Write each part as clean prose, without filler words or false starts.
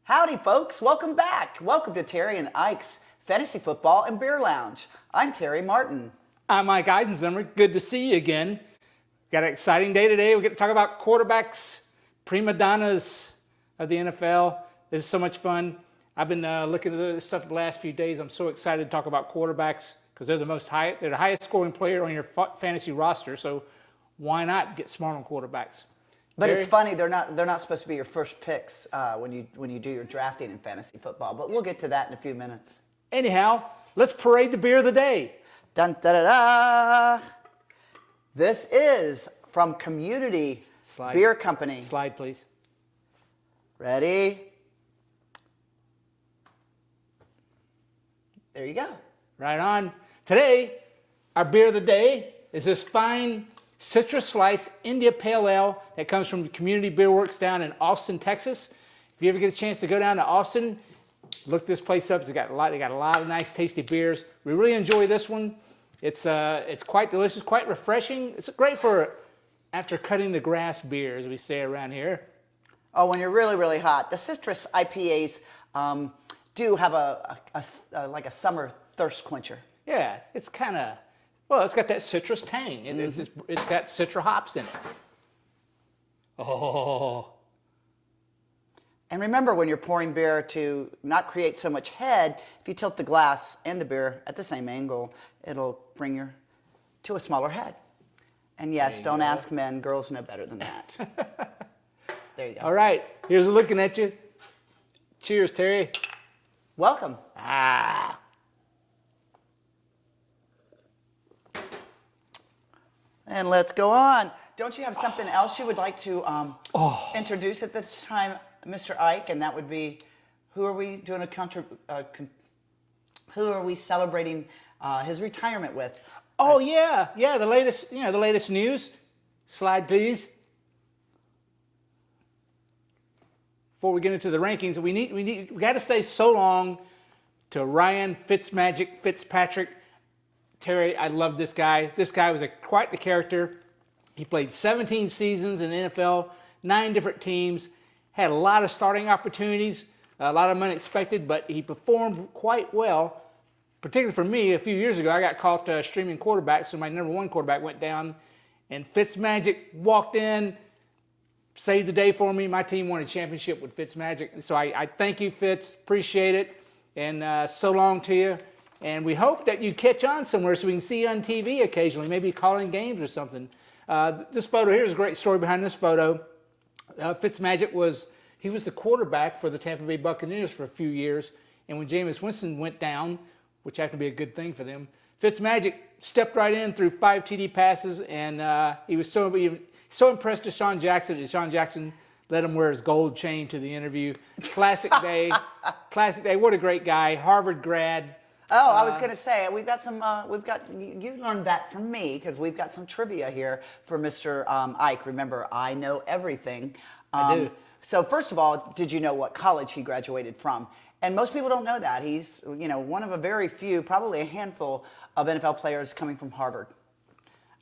Howdy, folks. Welcome back. Welcome to Terry and Ike's Fantasy Football and Beer Lounge. I'm Terry Martin. I'm Mike Eisenzimmer. Good to see you again. Got an exciting day today. We're going to talk about quarterbacks, prima donnas of the NFL. This is so much fun. I've been looking at this stuff the last few days. I'm so excited to talk about quarterbacks because they're the highest scoring player on your fantasy roster. So why not get smart on quarterbacks? But Terry? It's funny, they're not supposed to be your first picks when you do your drafting in fantasy football. But we'll get to that in a few minutes. Anyhow, let's parade the beer of the day. Dun da da da. This is from Community Beer Company. Slide, please. Ready? There you go. Right on. Today, our beer of the day is this fine Citrus Slice India Pale Ale that comes from Community Beer Works down in Austin, Texas. If you ever get a chance to go down to Austin, look this place up. They got a lot of nice, tasty beers. We really enjoy this one. It's quite delicious, quite refreshing. It's great for after cutting the grass beer, as we say around here. Oh, when you're really, really hot. The citrus IPAs do have like a summer thirst quencher. Yeah, it's kind of, well, it's got that citrus tang. It's got citrus hops in it. Oh. And remember, when you're pouring beer, to not create so much head, if you tilt the glass and the beer at the same angle, it'll bring you to a smaller head. And yes, don't ask men. Girls know better than that. There you go. All right. Here's a looking at you. Cheers, Terry. Welcome. And let's go on. Don't you have something else you would like to introduce at this time, Mr. Ike? And that would be, who are we doing who are we celebrating his retirement with? Oh yeah, the latest news. Slide, please. Before we get into the rankings, we got to say so long to Ryan Fitzpatrick. Terry, I love this guy. This guy was quite the character. He played 17 seasons in the NFL, 9 different teams, had a lot of starting opportunities, a lot of them unexpected, but he performed quite well. Particularly for me, a few years ago, I got caught streaming quarterbacks, so my number one quarterback went down, and Fitzmagic walked in, saved the day for me. My team won a championship with Fitzmagic. So I thank you, Fitz. Appreciate it. And so long to you. And we hope that you catch on somewhere so we can see you on TV occasionally, maybe calling games or something. This photo here is a great story behind this photo. Fitzmagic was the quarterback for the Tampa Bay Buccaneers for a few years. And when Jameis Winston went down, which happened to be a good thing for them, Fitzmagic stepped right in through 5 TD passes, and he was so impressed with Sean Jackson that Sean Jackson let him wear his gold chain to the interview. Classic day. Classic day. What a great guy. Harvard grad. Oh, I was going to say, you learned that from me because we've got some trivia here for Mr. Ike. Remember, I know everything. I do. So first of all, did you know what college he graduated from? And most people don't know that. He's, one of a very few, probably a handful of NFL players coming from Harvard.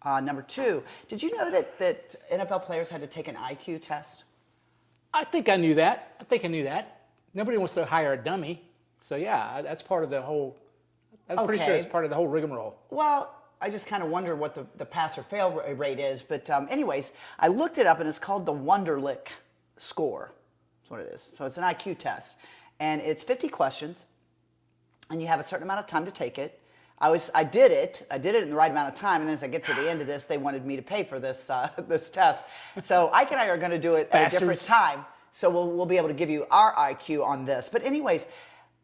Number 2, did you know that NFL players had to take an IQ test? I think I knew that. Nobody wants to hire a dummy. So yeah, that's part of the whole, I'm pretty sure it's part of the whole rigmarole. Well, I just kind of wonder what the pass or fail rate is. But anyways, I looked it up, and it's called the Wonderlic score. That's what it is. So it's an IQ test. And it's 50 questions, and you have a certain amount of time to take it. I did it in the right amount of time, and then as I get to the end of this, they wanted me to pay for this this test. So Ike and I are going to do it at a different time, so we'll be able to give you our IQ on this. But anyways,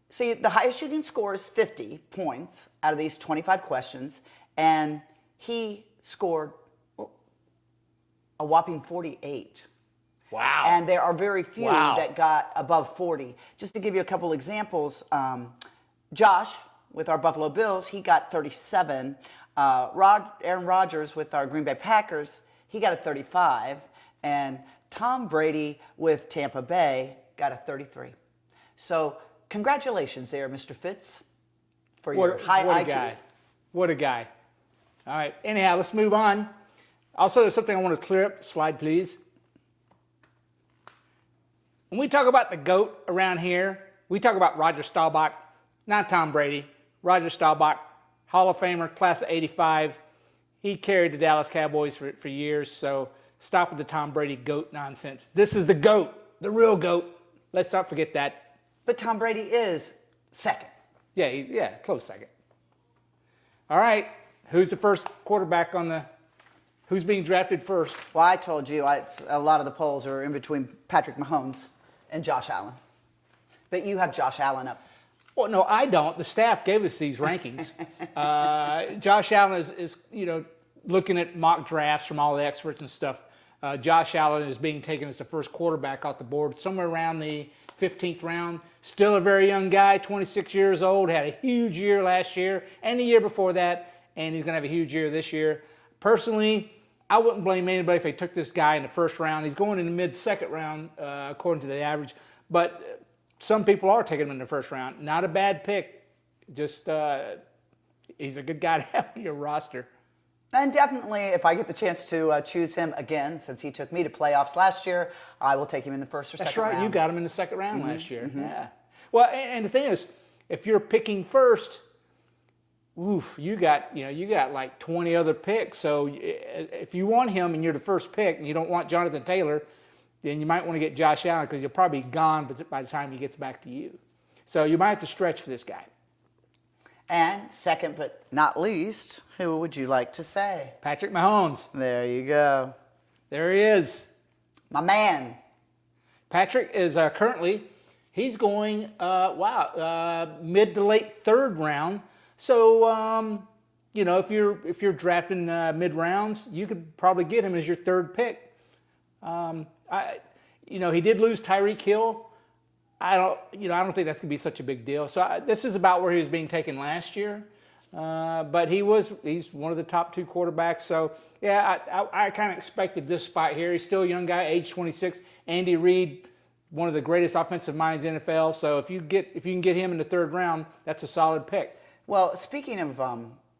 so the highest you can score is 50 points out of these 25 questions, and he scored a whopping 48. Wow. And there are very few that got above 40. Just to give you a couple examples, Josh, with our Buffalo Bills, he got 37. Aaron Rodgers with our Green Bay Packers, he got a 35. And Tom Brady with Tampa Bay got a 33. So congratulations there, Mr. Fitz, for your high IQ. What a guy. All right. Anyhow, let's move on. Also, there's something I want to clear up. Slide, please. When we talk about the GOAT around here, we talk about Roger Staubach, not Tom Brady. Roger Staubach, Hall of Famer, class of 85. He carried the Dallas Cowboys for years, so stop with the Tom Brady GOAT nonsense. This is the GOAT, the real GOAT. Let's not forget that. But Tom Brady is second. Yeah, close second. All right, who's the first quarterback who's being drafted first? Well, I told you a lot of the polls are in between Patrick Mahomes and Josh Allen. But you have Josh Allen up. Well, no, I don't. The staff gave us these rankings. Josh Allen is looking at mock drafts from all the experts and stuff. Josh Allen is being taken as the first quarterback off the board, somewhere around the 15th round. Still a very young guy, 26 years old, had a huge year last year and the year before that, and he's going to have a huge year this year. Personally, I wouldn't blame anybody if they took this guy in the first round. He's going in the mid-second round, according to the average, but some people are taking him in the first round. Not a bad pick. Just he's a good guy to have on your roster. And definitely, if I get the chance to choose him again, since he took me to playoffs last year, I will take him in the first or second round. That's right. You got him in the second round last year. Mm-hmm. Yeah. Well, and the thing is, if you're picking first, you got like 20 other picks. So if you want him and you're the first pick and you don't want Jonathan Taylor, then you might want to get Josh Allen because you'll probably be gone by the time he gets back to you. So you might have to stretch for this guy. And second but not least, who would you like to say? Patrick Mahomes. There you go. There he is. My man. Patrick is currently, he's going, mid to late third round. So, if you're drafting mid rounds, you could probably get him as your third pick. He did lose Tyreek Hill. I don't think that's going to be such a big deal. So this is about where he was being taken last year. But he's one of the top two quarterbacks. So, yeah, I kind of expected this spot here. He's still a young guy, age 26. Andy Reid, one of the greatest offensive minds in the NFL. So if you can get him in the third round, that's a solid pick. Well, speaking of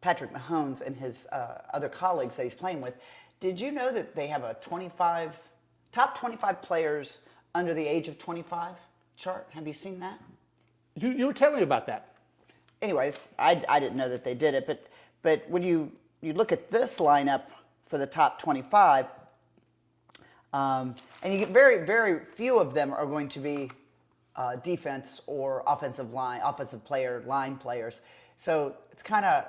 Patrick Mahomes and his other colleagues that he's playing with, did you know that they have a top 25 players under the age of 25 chart? Have you seen that? You were telling me about that. Anyways, I didn't know that they did it, but when you look at this lineup for the top 25, and you get very, very few of them are going to be defense or offensive line players. So it's kind of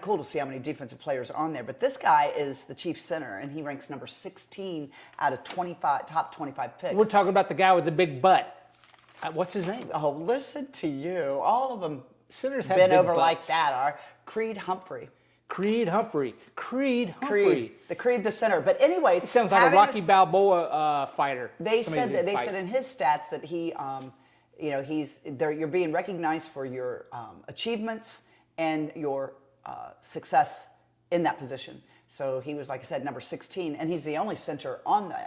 cool to see how many defensive players are on there. But this guy is the Chiefs center, and he ranks number 16 out of top 25 picks. We're talking about the guy with the big butt. What's his name? Oh, listen to you. All of them centers have been big over butts. like that are Creed Humphrey. The Creed, the center. But anyways, he sounds like a Rocky Balboa fighter. They said in his stats that you're being recognized for your achievements and your success in that position. So he was, like I said, number 16, and he's the only center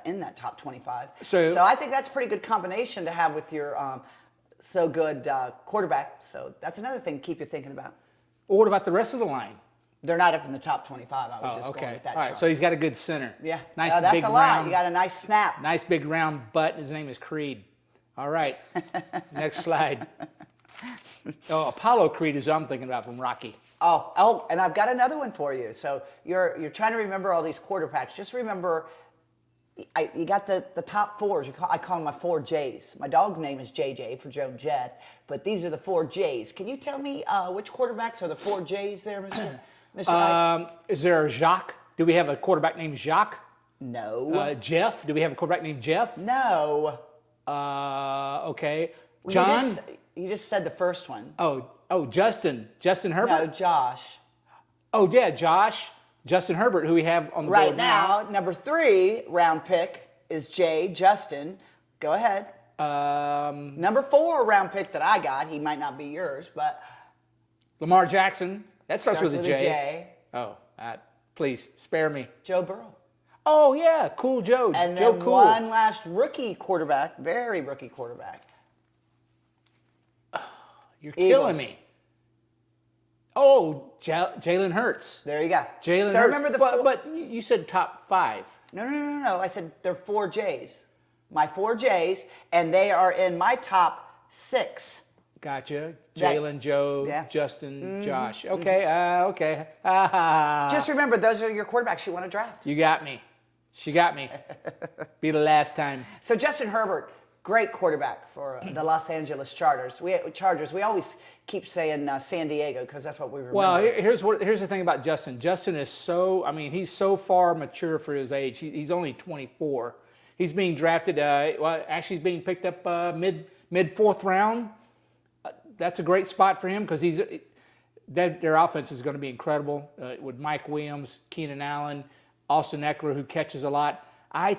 in that top 25. So I think that's a pretty good combination to have with your so good quarterback. So that's another thing to keep you thinking about. Well, what about the rest of the line? They're not up in the top 25. I was going with that. All right, so he's got a good center. Yeah. Nice that's big a lot. round. You got a nice snap. Nice big round butt. His name is Creed. All right. Next slide. Oh, Apollo Creed is who I'm thinking about from Rocky. Oh, and I've got another one for you. So you're trying to remember all these quarterbacks. Just remember, you got the top fours. I call them my 4 J's. My dog's name is JJ for Joan Jett, but these are the 4 J's. Can you tell me which quarterbacks are the 4 J's there, Mr. Is there a Jacques? Do we have a quarterback named Jacques? No. Jeff? Do we have a quarterback named Jeff? No. Okay. Well, John? You just said the first one. Oh, Justin. Justin Herbert? No, Josh. Oh, yeah, Josh. Justin Herbert, who we have on the right board now. Number 3 round pick is Justin. Go ahead. Number 4 round pick that I got, he might not be yours, but Lamar Jackson. That starts with a J. J. Oh, please, spare me. Joe Burrow. Oh, yeah, cool Joe. And Joe then Cool. one last rookie quarterback, very rookie quarterback. You're Eagles. killing me. Oh, Jalen Hurts. There you go. Jalen Hurts. Remember but you said top 5. No. I said there are 4 J's. my 4 J's, and they are in my top 6. Gotcha. Jalen, Joe, Yeah. Justin, Josh. Okay, okay. Just remember, those are your quarterbacks you want to draft. You got me. She got me. Be the last time. So Justin Herbert, great quarterback for the Los Angeles Chargers. We always keep saying San Diego because that's what we remember. Well, here's the thing about Justin. Justin is he's so far mature for his age. He's only 24. He's being drafted. He's being picked up mid 4th round. That's a great spot for him because their offense is going to be incredible with Mike Williams, Keenan Allen, Austin Eckler, who catches a lot. I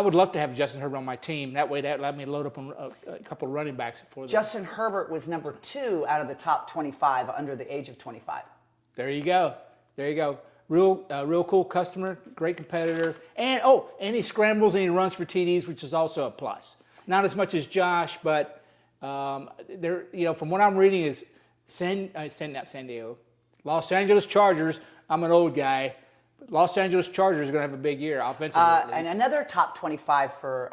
would love to have Justin Herbert on my team. That way, that let me load up on a couple of running backs for them. Justin Herbert was number 2 out of the top 25 under the age of 25. There you go. Real cool customer, great competitor, and he scrambles and he runs for TDs, which is also a plus. Not as much as Josh, but from what I'm reading is not San Diego, Los Angeles Chargers. I'm an old guy. Los Angeles Chargers are going to have a big year offensively. And another top 25 for,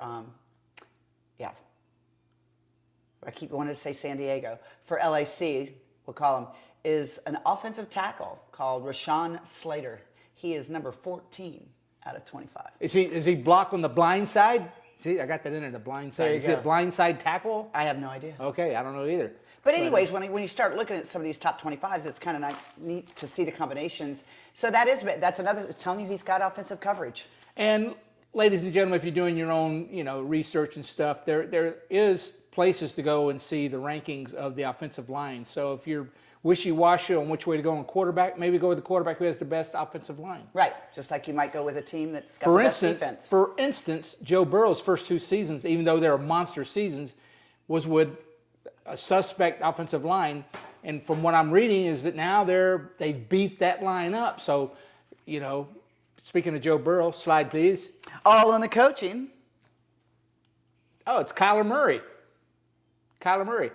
I keep wanting to say San Diego. For LAC, we'll call him, is an offensive tackle called Rashawn Slater. He is number 14 out of 25. Is he blocked on the blind side? See, I got that in there, the blind side. Is he a blind side tackle? I have no idea. Okay, I don't know either. But anyways, when you start looking at some of these top 25s, it's kind of neat to see the combinations. So that's another. It's telling you he's got offensive coverage. And ladies and gentlemen, if you're doing your own, research and stuff, there is places to go and see the rankings of the offensive line. So if you're wishy-washy on which way to go on quarterback, maybe go with the quarterback who has the best offensive line. Right, just like you might go with a team that's got the best defense. For instance, Joe Burrow's first 2 seasons, even though they were monster seasons, was with a suspect offensive line. And from what I'm reading is that now they've beefed that line up. So, speaking of Joe Burrow, slide please. All in the coaching. Oh, it's Kyler Murray.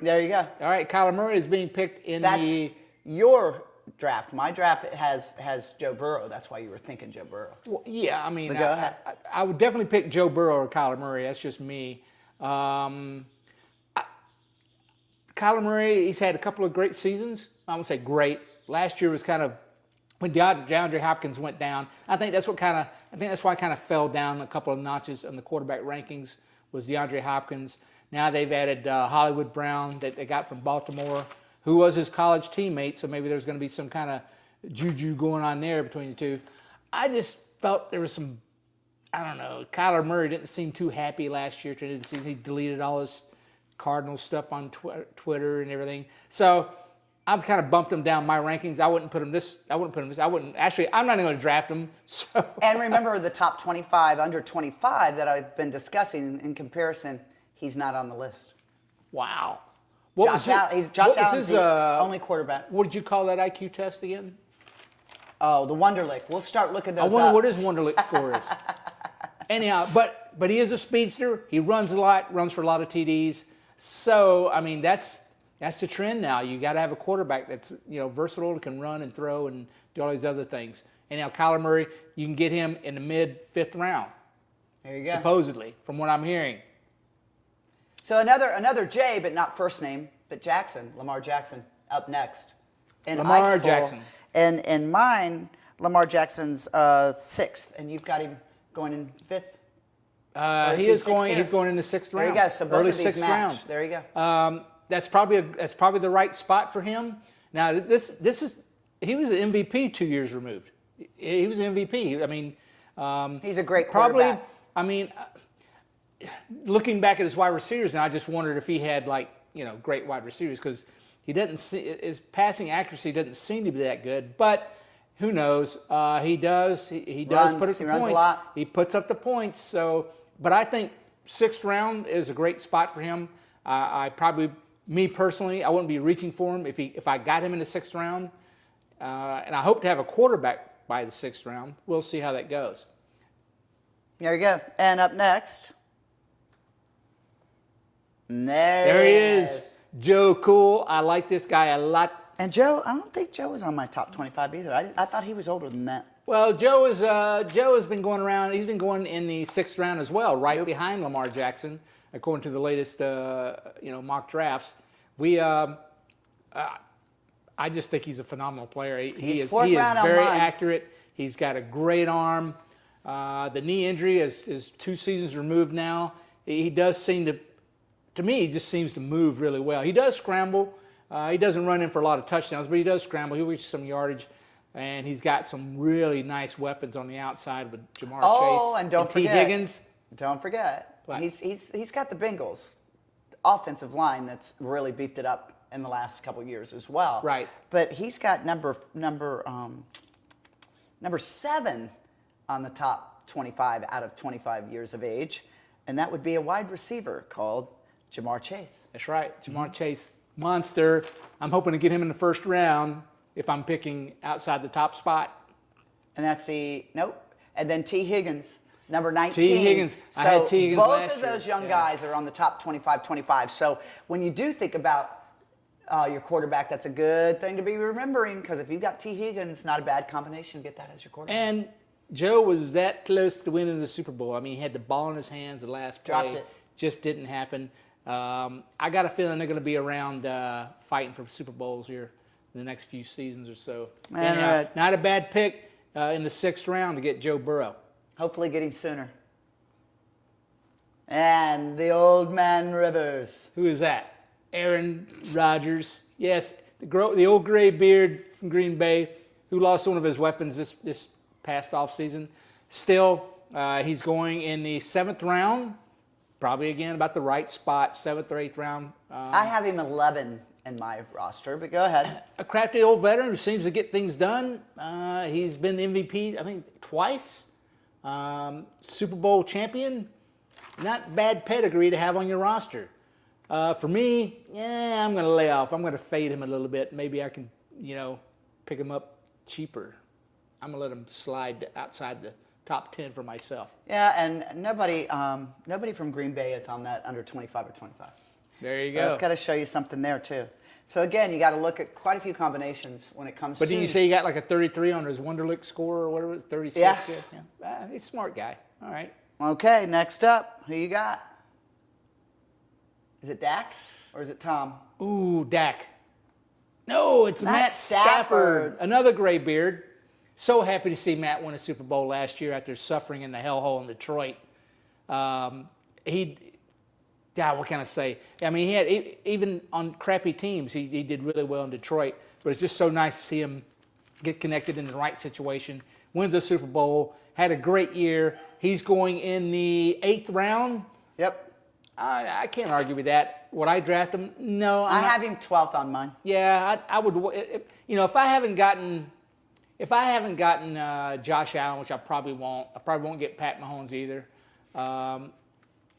There you go. All right, Kyler Murray is being picked in That's your draft. My draft has Joe Burrow. That's why you were thinking Joe Burrow. Well, yeah, I mean, Go ahead. I would definitely pick Joe Burrow or Kyler Murray. That's just me. Kyler Murray, he's had a couple of great seasons. I won't say great. Last year was kind of when DeAndre Hopkins went down. I think that's why I kind of fell down a couple of notches in the quarterback rankings was DeAndre Hopkins. Now they've added Hollywood Brown that they got from Baltimore, who was his college teammate. So maybe there's going to be some kind of juju going on there between the two. I just felt there was some, I don't know. Kyler Murray didn't seem too happy last year. He deleted all his Cardinal stuff on Twitter and everything. So I've kind of bumped him down my rankings. I wouldn't put him this. I'm not even going to draft him. So. And remember the top 25, under 25 that I've been discussing in comparison. He's not on the list. Wow. Josh Allen's the only quarterback. What did you call that IQ test again? Oh, the Wonderlic. We'll start looking those up. I wonder what his Wonderlic score is. Anyhow, but he is a speedster. He runs a lot, runs for a lot of TDs. So, I mean, that's the trend now. You got to have a quarterback that's, versatile and can run and throw and do all these other things. And now Kyler Murray, you can get him in the mid-5th round. There you go. Supposedly, from what I'm hearing. So another J, but not first name, but Jackson, Lamar Jackson, up next. Lamar Jackson. And in mine, Lamar Jackson's 6th, and you've got him going in 5th. He's going in the 6th round. There you go. So both early of these 6th match. round. There you go. That's probably the right spot for him. Now he was an MVP 2 years removed. He was an MVP. I mean, he's a great quarterback. Probably. I mean, looking back at his wide receivers, now I just wondered if he had great wide receivers because his passing accuracy doesn't seem to be that good. But who knows? He does. He does put up the points. Runs a lot. He puts up the points. So, but I think 6th round is a great spot for him. Me personally, I wouldn't be reaching for him if I got him in the 6th round. And I hope to have a quarterback by the 6th round. We'll see how that goes. There you go. And up next. There he is. Joe Cool. I like this guy a lot. And Joe, I don't think Joe was on my top 25 either. I thought he was older than that. Well, Joe has been going around. He's been going in the 6th round as well, right behind Lamar Jackson, according to the latest mock drafts. I just think he's a phenomenal player. He is very accurate. He's got a great arm. The knee injury is 2 seasons removed now. He does seem to me, he just seems to move really well. He does scramble. He doesn't run in for a lot of touchdowns, but he does scramble. He reaches some yardage, and he's got some really nice weapons on the outside with Jamar Chase and don't forget, T. Higgins. Don't forget, What? he's got the Bengals offensive line that's really beefed it up in the last couple of years as well. Right. But he's got number 7 on the top 25 out of 25 years of age, and that would be a wide receiver called Jamar Chase. That's right. Jamar Chase, monster. I'm hoping to get him in the 1st round if I'm picking outside the top spot. And that's and then T. Higgins, number 19. T. Higgins. So I had T. Higgins both last of those year. young guys are on the top 25. So when you do think about your quarterback, that's a good thing to be remembering, because if you've got T. Higgins, not a bad combination. Get that as your quarterback. And Joe was that close to winning the Super Bowl. I mean, he had the ball in his hands the last play. Dropped it. Just didn't happen. I got a feeling they're going to be around fighting for Super Bowls here in the next few seasons or so. Not a bad pick in the 6th round to get Joe Burrow. Hopefully get him sooner. And the old man Rivers. Who is that? Aaron Rodgers. Yes, the old gray beard from Green Bay, who lost one of his weapons this past offseason. Still, he's going in the 7th round. Probably, again, about the right spot, 7th or 8th round. I have him 11 in my roster, but go ahead. A crafty old veteran who seems to get things done. He's been MVP, I think, twice. Super Bowl champion. Not bad pedigree to have on your roster. For me, I'm going to lay off. I'm going to fade him a little bit. Maybe I can, pick him up cheaper. I'm going to let him slide outside the top 10 for myself. Yeah, and nobody from Green Bay is on that under 25 or 25. There you So go. it's got to show you something there, too. So, again, you got to look at quite a few combinations when it comes to... But didn't you say you got like a 33 on his Wonderlic score or whatever? 36? Yeah. He's a smart guy. All right. Okay, next up, who you got? Is it Dak or is it Tom? Ooh, Dak. No, it's Matt Stafford. Another gray beard. So happy to see Matt win a Super Bowl last year after suffering in the hellhole in Detroit. What can I say? I mean, he had even on crappy teams, he did really well in Detroit. But it's just so nice to see him get connected in the right situation. Wins a Super Bowl. Had a great year. He's going in the 8th round. Yep. I can't argue with that. Would I draft him? No. I have him 12th on mine. Yeah, I would. If I haven't gotten Josh Allen, which I probably won't get Pat Mahomes either.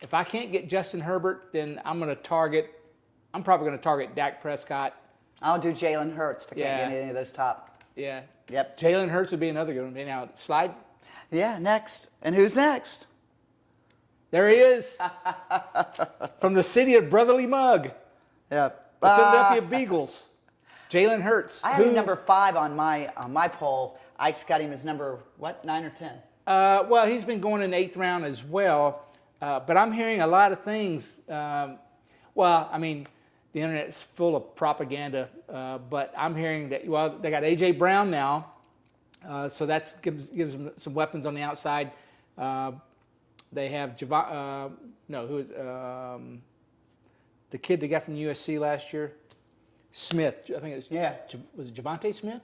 If I can't get Justin Herbert, then I'm probably going to target Dak Prescott. I'll do Jalen Hurts if I can't get any of those top. Yeah. Yep. Jalen Hurts would be another good one. Now, slide. Yeah, next. And who's next? There he is. From the city of Brotherly Mug. Yep. The Philadelphia Beagles. Jalen Hurts. I have him number 5 on my poll. Ike's got him as number, 9 or 10? Well, he's been going in the 8th round as well. But I'm hearing a lot of things. The internet's full of propaganda. But I'm hearing that, they got A.J. Brown now. So that gives them some weapons on the outside. They have the kid they got from USC last year? Smith. I think it's was it Javonte Smith?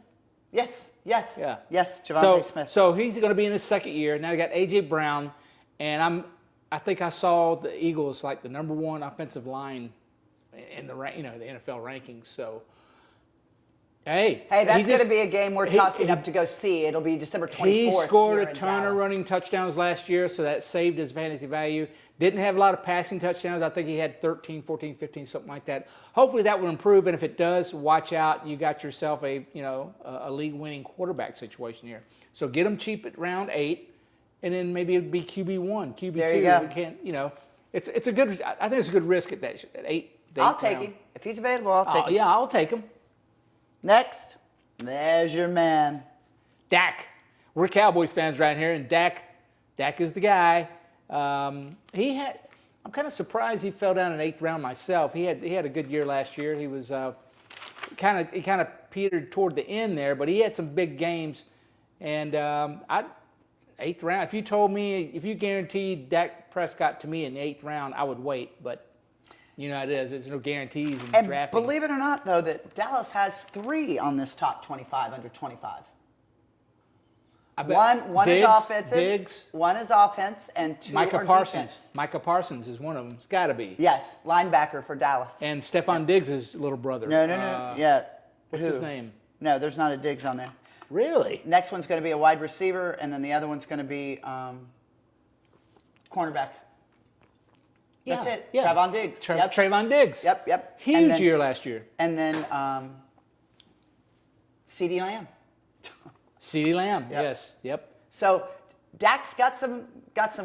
Yes. Yeah. Yes, Javonte Smith. So he's going to be in his 2nd year. Now they got A.J. Brown, and I think I saw the Eagles like the number 1 offensive line in the NFL rankings. So hey, that's going to be a game we're tossing up to go see. It'll be December 24th. He scored here a in ton of Dallas. running touchdowns last year, so that saved his fantasy value. Didn't have a lot of passing touchdowns. I think he had 13, 14, 15, something like that. Hopefully that will improve, and if it does, watch out. You got yourself a league-winning quarterback situation here. So get him cheap at round 8, and then maybe it'd be QB1, QB2. There you go. We can't, it's a good. I think it's a good risk at that at 8. I'll take him if he's available. I'll take him. Yeah, I'll take him. Next, there's your man. Dak. we're Cowboys fans right here, and Dak is the guy. I'm kind of surprised he fell down in 8th round myself. He had a good year last year. He was kind of petered toward the end there, but he had some big games. And 8th round. If you guaranteed Dak Prescott to me in the 8th round, I would wait. But you know how it is. There's no guarantees in drafting. Believe it or not, though, that Dallas has 3 on this top 25 under 25. One is offensive, Diggs, one is offense, and 2 Micah are Parsons. defense. Micah Parsons is one of them. It's got to be. Yes, linebacker for Dallas. And Stephon Diggs' little brother. No. Yeah. What's his name? No, there's not a Diggs on there. Really? Next one's going to be a wide receiver, and then the other one's going to be cornerback. That's it. Yeah. Trevon Diggs. Trevon Diggs. Yep. Huge year last year. And then CeeDee Lamb. CeeDee Lamb. Yep. Yes. Yep. So Dak's got some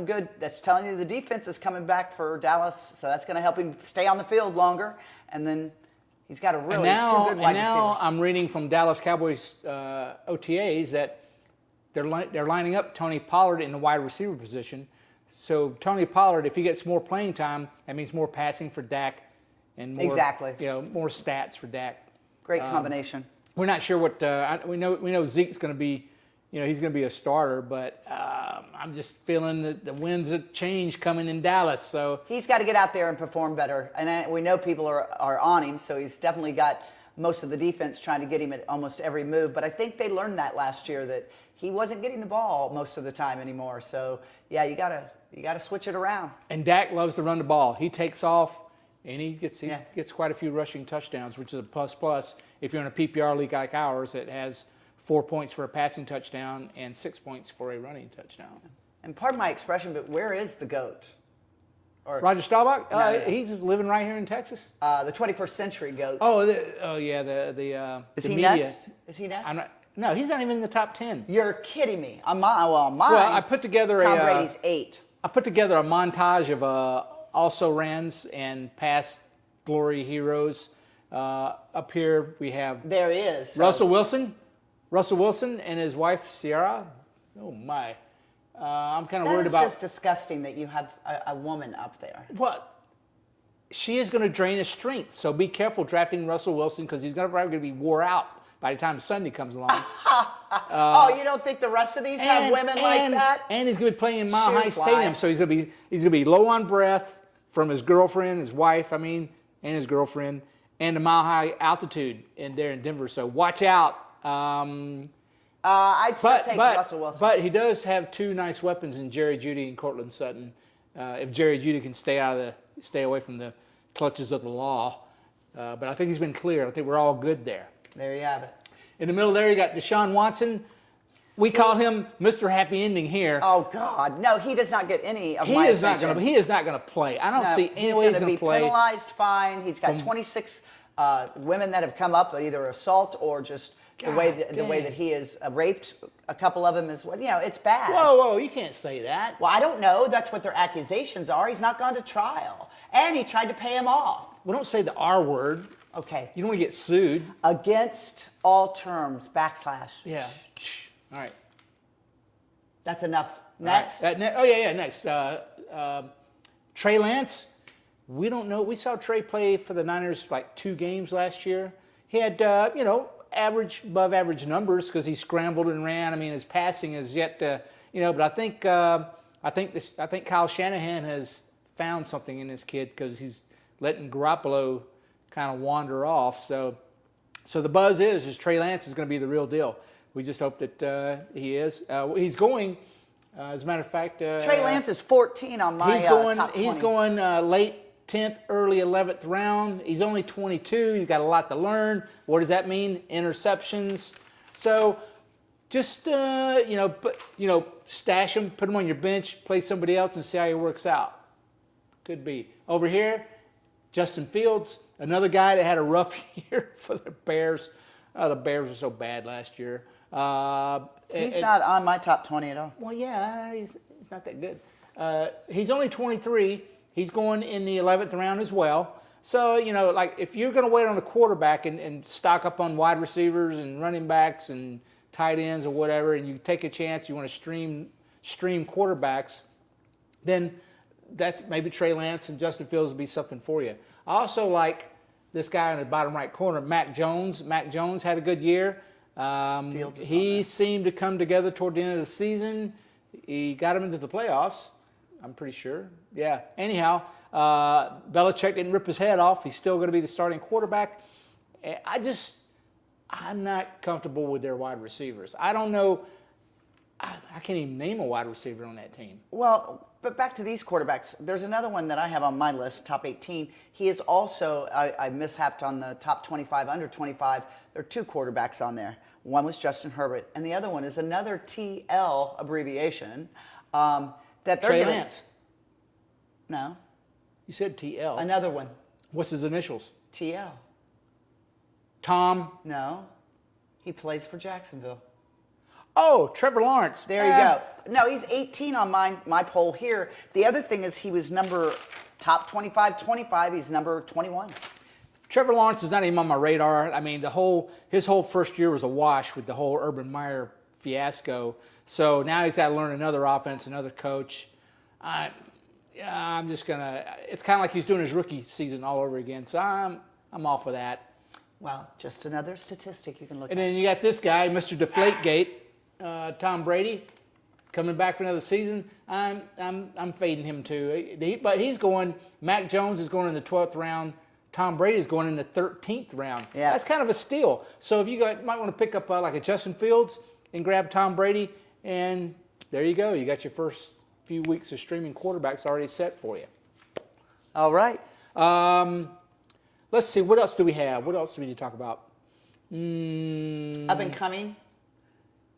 good. That's telling you the defense is coming back for Dallas, so that's going to help him stay on the field longer. And then he's got a really 2 good wide receivers. And now I'm reading from Dallas Cowboys OTAs that they're lining up Tony Pollard in the wide receiver position. So Tony Pollard, if he gets more playing time, that means more passing for Dak and more more stats for Dak. Great combination. We're not sure what we know Zeke's going to be. He's going to be a starter, but I'm just feeling that the winds of change coming in Dallas. So he's got to get out there and perform better. And we know people are on him, so he's definitely got most of the defense trying to get him at almost every move. But I think they learned that last year, that he wasn't getting the ball most of the time anymore. So yeah, you gotta switch it around. And Dak loves to run the ball. He takes off, and he gets quite a few rushing touchdowns, which is a plus. If you're in a PPR league like ours, it has 4 points for a passing touchdown and 6 points for a running touchdown. And pardon my expression, but where is the GOAT? Or Roger Staubach? No. He's living right here in Texas. The 21st century GOAT. The Is he media. next? Is he next? No, he's not even in the top 10. You're kidding me. On mine. Well, I put together Tom Brady's 8. I put together a montage of also rans and past glory heroes. Up here we have There he is. Russell Wilson and his wife Sierra. Oh my! I'm kind of worried about. It's just disgusting that you have a woman up there. What? She is going to drain his strength. So be careful drafting Russell Wilson, because he's probably going to be wore out by the time Sunday comes along. You don't think the rest of these have women like that? And he's going to be playing in Mile High Fly. Stadium, so he's going to be low on breath from his girlfriend, his wife, and his girlfriend, and the Mile High altitude there in Denver. So watch out. I'd still take Russell Wilson. But he does have 2 nice weapons in Jerry Jeudy and Cortland Sutton. If Jerry Jeudy can stay away from the clutches of the law, but I think he's been clear. I think we're all good there. There you have it. In the middle there, you got Deshaun Watson. We call him Mr. Happy Ending here. Oh God, no! He does not get any of my attention. He is not going to play. I don't see any way he's going to play. He's going to be penalized, fined. He's got 26 women that have come up, either assault or just the way that he is raped. A couple of them as well. It's bad. Whoa! You can't say that. Well, I don't know. That's what their accusations are. He's not gone to trial, and he tried to pay him off. Well, don't say the R word. Okay. You don't want to get sued. Against all terms, / Yeah. All right. That's enough. Next. Next. Trey Lance. We don't know. We saw Trey play for the Niners like 2 games last year. He had, above average numbers because he scrambled and ran. His passing is yet to, but I think Kyle Shanahan has found something in this kid, because he's letting Garoppolo kind of wander off. So the buzz is Trey Lance is going to be the real deal. We just hope that he is. He's going, as a matter of fact. Trey Lance is 14 on my top 20. He's going late 10th, early 11th round. He's only 22. He's got a lot to learn. What does that mean? Interceptions. So just, stash him, put him on your bench, play somebody else, and see how he works out. Could be. Over here, Justin Fields, another guy that had a rough year for the Bears. The Bears were so bad last year. He's not on my top 20 at all. Well, yeah, he's not that good. He's only 23. He's going in the 11th round as well. So, if you're going to wait on a quarterback and stock up on wide receivers and running backs and tight ends or whatever, and you take a chance, you want to stream quarterbacks, then that's maybe Trey Lance and Justin Fields will be something for you. I also like this guy in the bottom right corner, Mac Jones. Mac Jones had a good year. He seemed to come together toward the end of the season. He got him into the playoffs, I'm pretty sure. Yeah. Anyhow, Belichick didn't rip his head off. He's still going to be the starting quarterback. I'm not comfortable with their wide receivers. I don't know. I can't even name a wide receiver on that team. Well, but back to these quarterbacks, there's another one that I have on my list, top 18. He is also, I mishapped on the top 25, under 25. There are two quarterbacks on there. One was Justin Herbert, and the other one is another TL abbreviation. That they're Trey Lance. No. You said TL. Another one. What's his initials? TL. Tom. No. He plays for Jacksonville. Oh, Trevor Lawrence. There you go. No, he's 18 on my poll here. The other thing is he was top 25. He's number 21. Trevor Lawrence is not even on my radar. I mean, his whole first year was a wash with the whole Urban Meyer fiasco. So now he's got to learn another offense, another coach. I'm just gonna. It's kind of like he's doing his rookie season all over again. So I'm off of that. Well, just another statistic you can look at. And then you got this guy, Mr. Deflategate, Tom Brady, coming back for another season. I'm fading him too. But he's going. Mac Jones is going in the 12th round. Tom Brady is going in the 13th round. Yeah. That's kind of a steal. So if you might want to pick up like a Justin Fields and grab Tom Brady, and there you go. You got your first few weeks of streaming quarterbacks already set for you. All right. Let's see. What else do we have? What else do we need to talk about? Up and coming.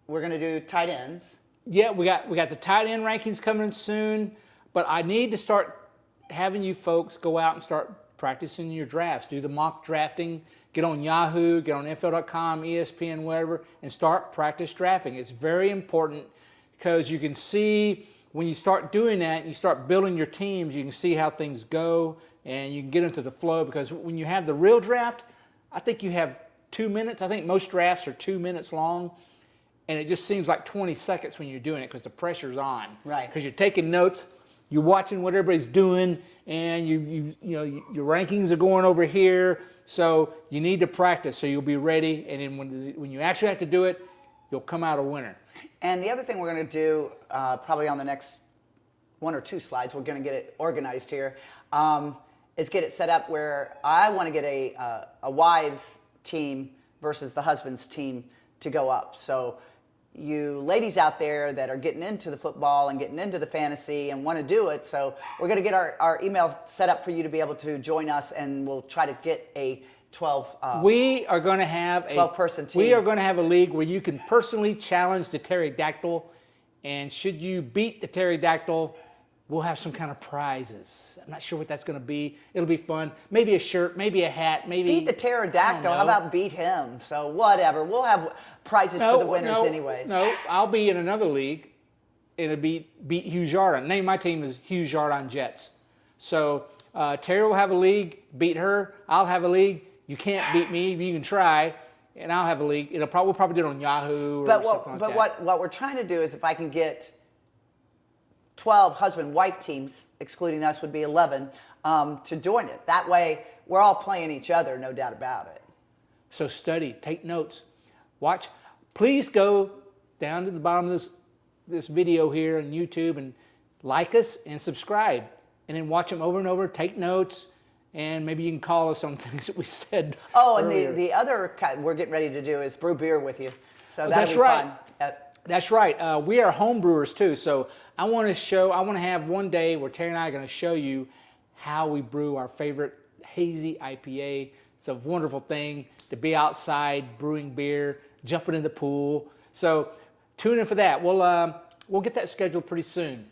We're going to do tight ends. Yeah, we got the tight end rankings coming soon, but I need to start having you folks go out and start practicing your drafts. Do the mock drafting. Get on Yahoo, get on NFL.com, ESPN, whatever, and start practice drafting. It's very important because you can see when you start doing that, and you start building your teams, you can see how things go, and you can get into the flow. Because when you have the real draft, I think you have 2 minutes. I think most drafts are 2 minutes long, and it just seems like 20 seconds when you're doing it because the pressure's on. Right. Because you're taking notes, you're watching what everybody's doing, and you know your rankings are going over here. So you need to practice so you'll be ready, and then when you actually have to do it, you'll come out a winner. And the other thing we're going to do, probably on the next 1 or 2 slides, we're going to get it organized here, is get it set up where I want to get a wives team versus the husbands team to go up. So you ladies out there that are getting into the football and getting into the fantasy and want to do it, so we're going to get our email set up for you to be able to join us, and we'll try to get a 12 we are going to have 12-person team. We are going to have a league where you can personally challenge the pterodactyl, and should you beat the pterodactyl, we'll have some kind of prizes. I'm not sure what that's going to be. It'll be fun. Maybe a shirt, maybe a hat, maybe... Beat the pterodactyl. How about beat him? So whatever. We'll have prizes for the winners anyways. No, I'll be in another league, and it'll beat Hugh Jardin. Name of my team is Hugh Jardin Jets. So Terry will have a league, beat her. I'll have a league. You can't beat me. You can try, and I'll have a league. We'll probably do it on Yahoo or something like that. What we're trying to do is if I can get 12 husband-wife teams, excluding us would be 11, to join it. That way, we're all playing each other, no doubt about it. So study, take notes, watch. Please go down to the bottom of this video here on YouTube and like us and subscribe, and then watch them over and over, take notes, and maybe you can call us on things that we said. Oh, earlier. And the other we're getting ready to do is brew beer with you. So that'll be right. fun. That's right. We are home brewers too. So I want to have one day where Terry and I are going to show you how we brew our favorite hazy IPA. It's a wonderful thing to be outside brewing beer, jumping in the pool. So tune in for that. We'll get that scheduled pretty soon.